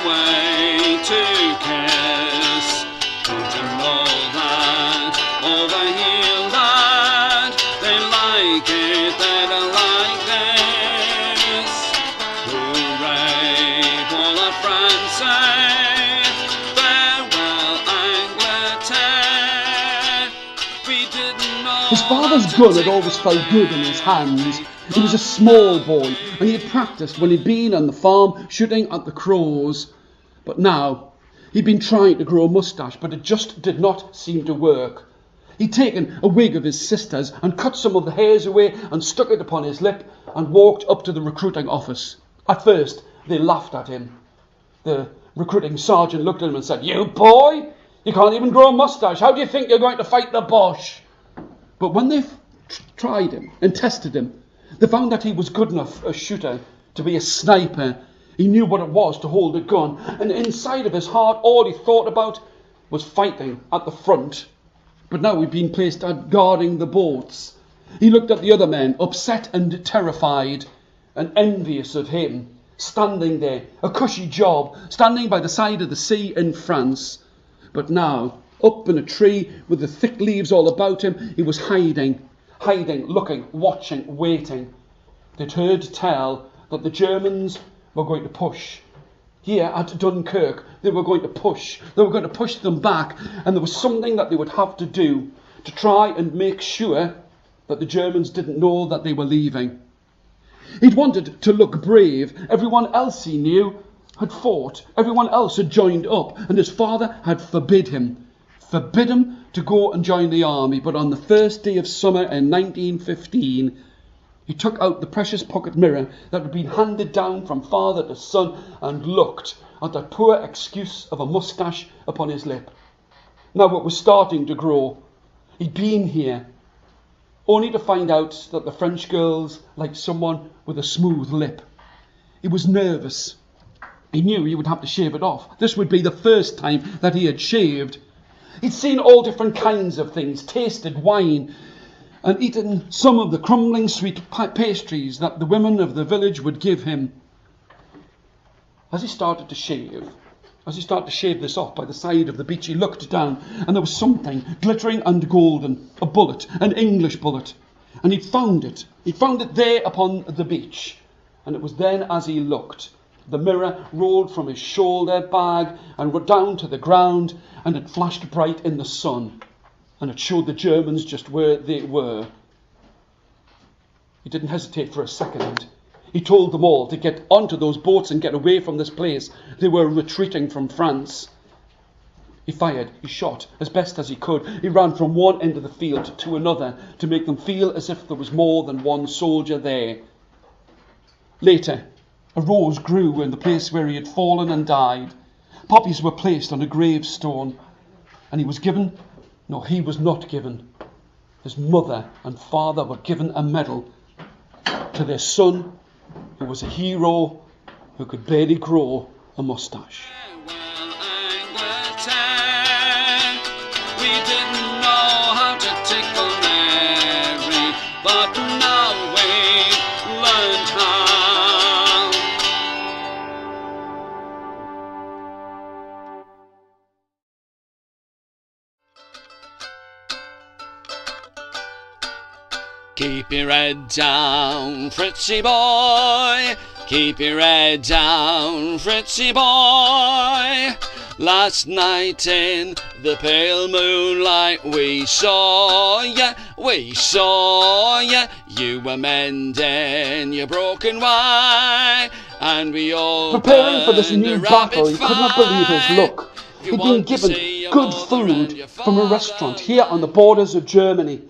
way to kiss. Don't you know that over here, lad, they like it better like this? Hooray for the France, farewell Angleterre. We didn't know. His father's gun had always felt good in his hands. He was a small boy, and he had practised when he'd been on the farm shooting at the crows. But now, he'd been trying to grow a moustache, but it just did not seem to work. He'd taken a wig of his sister's and cut some of the hairs away and stuck it upon his lip and walked up to the recruiting office. At first, they laughed at him. The recruiting sergeant looked at him and said, "You boy, you can't even grow a moustache. How do you think you're going to fight the Boche?" But when they tried him and tested him, they found that he was good enough a shooter to be a sniper. He knew what it was to hold a gun, and inside of his heart all he thought about was fighting at the front. But now he'd been placed at guarding the boats. He looked at the other men, upset and terrified, and envious of him, standing there, a cushy job, standing by the side of the sea in France. But now, up in a tree with the thick leaves all about him, he was hiding, looking, watching, waiting. They'd heard tell that the Germans were going to push. Here at Dunkirk, they were going to push. They were going to push them back, and there was something that they would have to do to try and make sure that the Germans didn't know that they were leaving. He'd wanted to look brave. Everyone else he knew had fought. Everyone else had joined up, and his father had forbid him to go and join the army. But on the first day of summer in 1915, he took out the precious pocket mirror that had been handed down from father to son and looked at that poor excuse of a moustache upon his lip. Now it was starting to grow. He'd been here, only to find out that the French girls liked someone with a smooth lip. He was nervous. He knew he would have to shave it off. This would be the first time that he had shaved. He'd seen all different kinds of things, tasted wine, and eaten some of the crumbling sweet pastries that the women of the village would give him. As he started to shave this off by the side of the beach, he looked down, and there was something glittering and golden, a bullet, an English bullet, and he'd found it there upon the beach. And it was then, as he looked, the mirror rolled from his shoulder bag and went down to the ground, and it flashed bright in the sun, and it showed the Germans just where they were. He didn't hesitate for a second. He told them all to get onto those boats and get away from this place. They were retreating from France. He fired, he shot as best as he could. He ran from one end of the field to another to make them feel as if there was more than one soldier there. Later, a rose grew in the place where he had fallen and died. Poppies were placed on a gravestone, and he was not given. His mother and father were given a medal to their son, who was a hero who could barely grow a moustache. We didn't know how to tickle Mary, but now we've learned how. Keep your head down, Fritzy Boy. Keep your head down, Fritzy Boy. Last night in the pale moonlight we saw ya. You were mending your broken wine, and we all preparing for this new battle, he could not believe his luck. He'd been given good food from a restaurant here on the borders of Germany.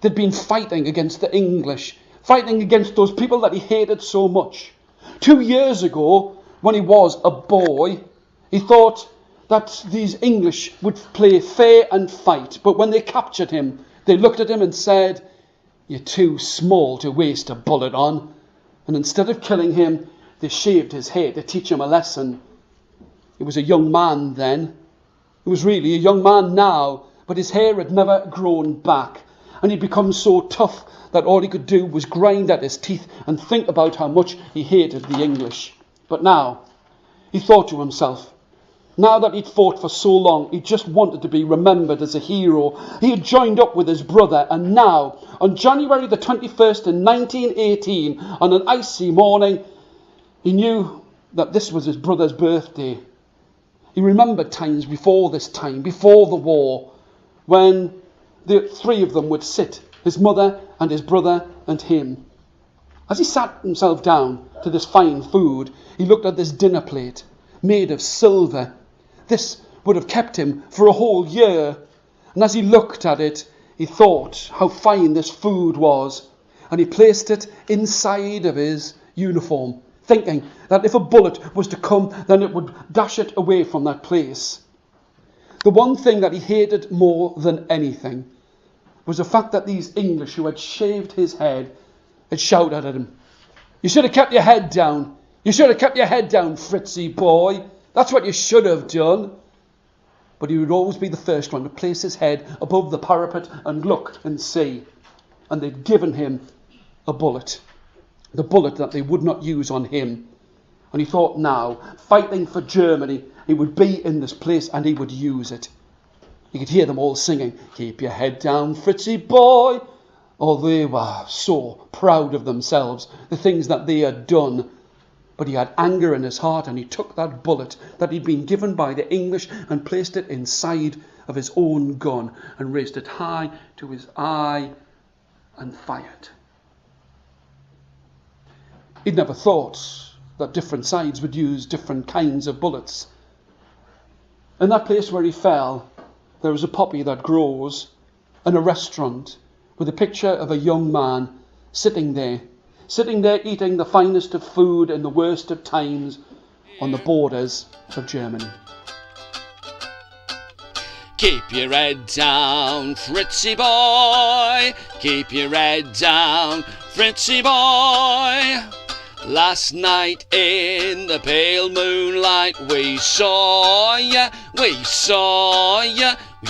They'd been fighting against the English, fighting against those people that he hated so much. 2 years ago, when he was a boy, he thought that these English would play fair and fight. But when they captured him, they looked at him and said, "You're too small to waste a bullet on." And instead of killing him, they shaved his hair to teach him a lesson. He was a young man then. He was really a young man now, but his hair had never grown back. And he'd become so tough that all he could do was grind at his teeth and think about how much he hated the English. But now, He thought to himself, now that he'd fought for so long, he just wanted to be remembered as a hero. He had joined up with his brother, and now, on January the 21st in 1918, on an icy morning, he knew that this was his brother's birthday. He remembered times before this time, before the war, when the three of them would sit, his mother and his brother and him. As he sat himself down to this fine food, he looked at this dinner plate made of silver. This would have kept him for a whole year. And as he looked at it, he thought how fine this food was. And he placed it inside of his uniform, thinking that if a bullet was to come, then it would dash it away from that place. The one thing that he hated more than anything was the fact that these English who had shaved his head had shouted at him, "You should have kept your head down. You should have kept your head down, Fritzy Boy. That's what you should have done." But he would always be the first one to place his head above the parapet and look and see. And they'd given him a bullet. The bullet that they would not use on him. And he thought now, fighting for Germany, he would be in this place and he would use it. He could hear them all singing, "Keep your head down, Fritzy Boy." Oh, they were so proud of themselves, the things that they had done. But he had anger in his heart, and he took that bullet that he'd been given by the English and placed it inside of his own gun and raised it high to his eye and fired. He'd never thought that different sides would use different kinds of bullets. In that place where he fell, there was a poppy that grows in a restaurant with a picture of a young man sitting there eating the finest of food in the worst of times on the borders of Germany. Keep your head down, Fritzy Boy. Keep your head down, Fritzy Boy. Last night in the pale moonlight we saw ya.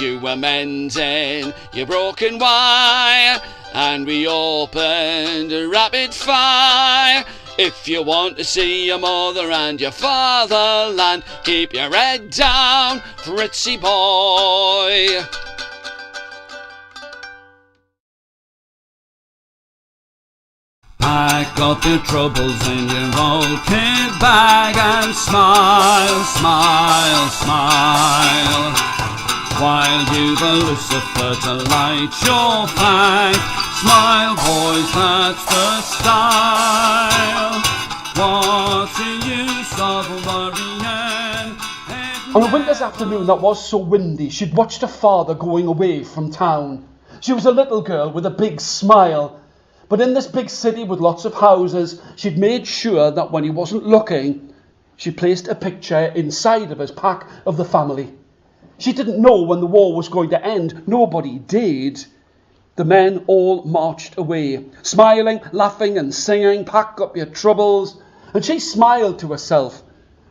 You were mending your broken wire, and we opened a rapid fire. If you want to see your mother and your fatherland, keep your head down, Fritzy Boy. Pack up your troubles in your old kit bag and smile, smile, smile, while you've a Lucifer to light your fag. Smile, boys, that's the style. What's the use of worrying? On a winter's afternoon that was so windy, she'd watched her father going away from town. She was a little girl with a big smile. But in this big city with lots of houses, she'd made sure that when he wasn't looking, she placed a picture inside of his pack of the family. She didn't know when the war was going to end. Nobody did. The men all marched away, smiling, laughing and singing, "Pack up your troubles." And she smiled to herself.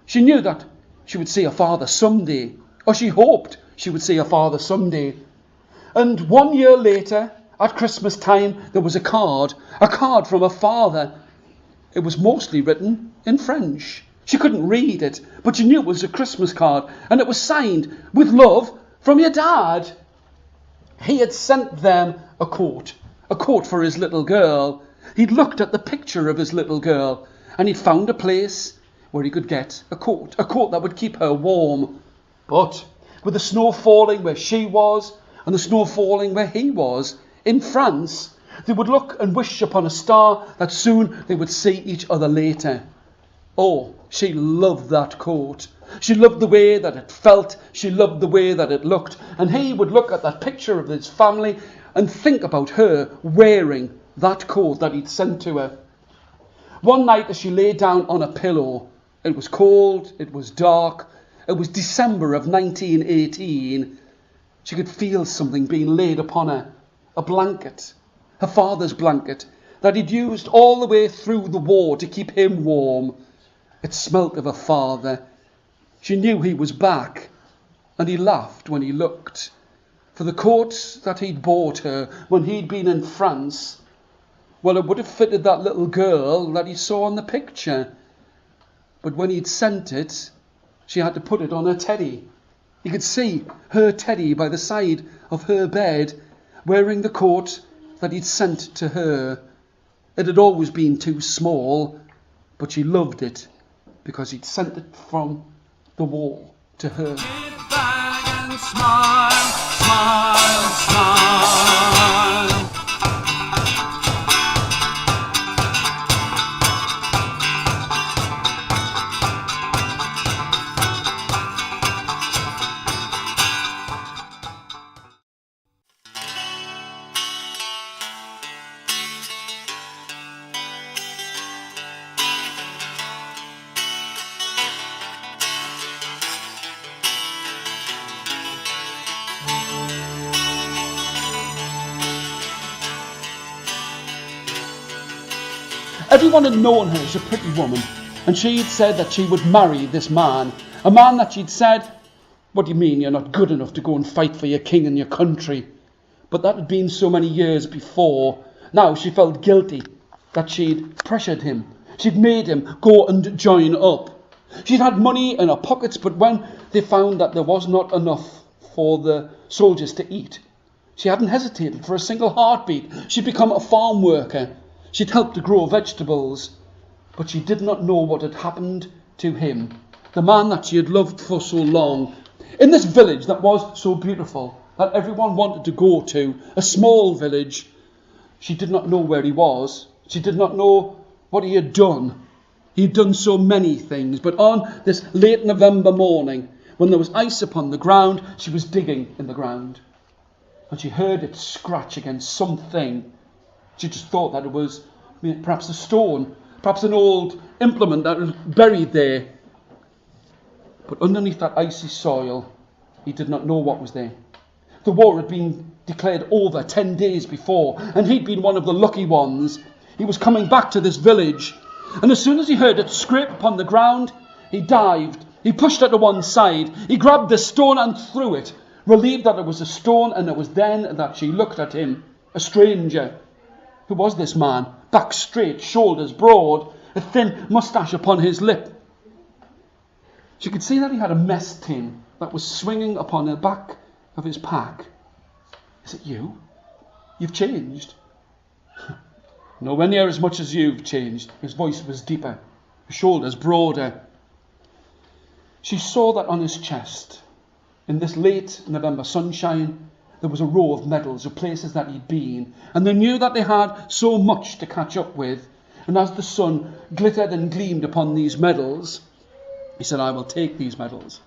She knew that she would see her father someday, or she hoped she would see her father someday. And 1 year later, at Christmas time, there was a card from her father. It was mostly written in French. She couldn't read it, but she knew it was a Christmas card, and it was signed, "With love from your dad." He had sent them a coat for his little girl. He'd looked at the picture of his little girl, and he'd found a place where he could get a coat that would keep her warm. But with the snow falling where she was, and the snow falling where he was, in France, they would look and wish upon a star that soon they would see each other later. Oh, she loved that coat. She loved the way that it felt. She loved the way that it looked. And he would look at that picture of his family and think about her wearing that coat that he'd sent to her. One night as she lay down on a pillow, it was cold, it was dark, it was December of 1918. She could feel something being laid upon her. A blanket, her father's blanket, that he'd used all the way through the war to keep him warm. It smelt of her father. She knew he was back, and he laughed when he looked. For the coat that he'd bought her when he'd been in France, well, it would have fitted that little girl that he saw in the picture. But when he'd sent it, she had to put it on her teddy. He could see her teddy by the side of her bed, wearing the coat that he'd sent to her. It had always been too small, but she loved it because he'd sent it from the wall to her. Sit back and smile, smile, smile. Everyone had known her as a pretty woman, and she had said that she would marry this man. A man that she'd said, "What do you mean you're not good enough to go and fight for your king and your country?" But that had been so many years before. Now she felt guilty that she'd pressured him. She'd made him go and join up. She'd had money in her pockets, but when they found that there was not enough for the soldiers to eat, she hadn't hesitated for a single heartbeat. She'd become a farm worker. She'd helped to grow vegetables, but she did not know what had happened to him, the man that she had loved for so long. In this village that was so beautiful, that everyone wanted to go to, a small village, she did not know where he was. She did not know what he had done. He had done so many things, but on this late November morning, when there was ice upon the ground, she was digging in the ground, and she heard it scratch against something. She just thought that it was perhaps a stone, perhaps an old implement that was buried there. But underneath that icy soil, he did not know what was there. The war had been declared over 10 days before, and he'd been one of the lucky ones. He was coming back to this village, and as soon as he heard it scrape upon the ground, he dived. He pushed it to one side. He grabbed the stone and threw it, relieved that it was a stone, and it was then that she looked at him, a stranger. Who was this man? Back straight, shoulders broad, a thin moustache upon his lip. She could see that he had a mess tin that was swinging upon the back of his pack. "Is it you? You've changed." "Nowhere near as much as you've changed." His voice was deeper, his shoulders broader. She saw that on his chest, in this late November sunshine, there was a row of medals of places that he'd been, and they knew that they had so much to catch up with. And as the sun glittered and gleamed upon these medals, he said, "I will take these medals,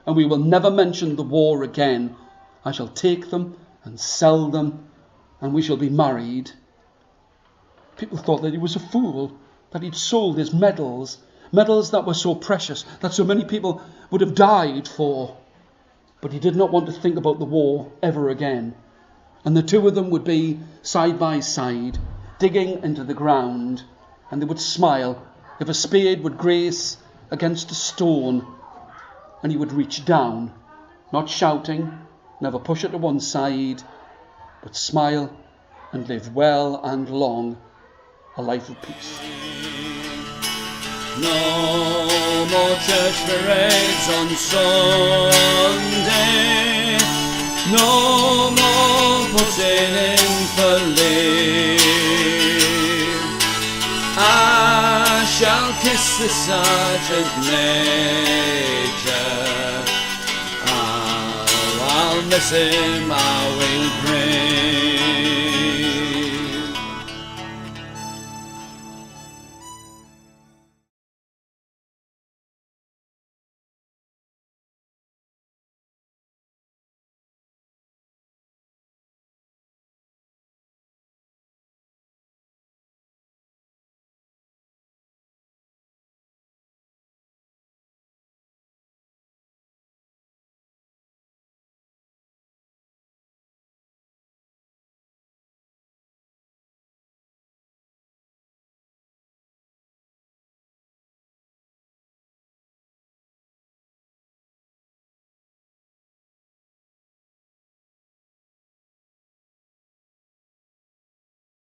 and we will never mention the war again. I shall take them and sell them, and we shall be married." People thought that he was a fool, that he'd sold his medals, medals that were so precious, that so many people would have died for. But he did not want to think about the war ever again. And the two of them would be side by side, digging into the ground, and they would smile if a spade would graze against a stone, and he would reach down, not shouting, never push it to one side, but smile and live well and long a life of peace. No more church parades on Sunday. No more putting in for leave. I shall kiss the Sergeant Major. Oh, I'll miss him, I will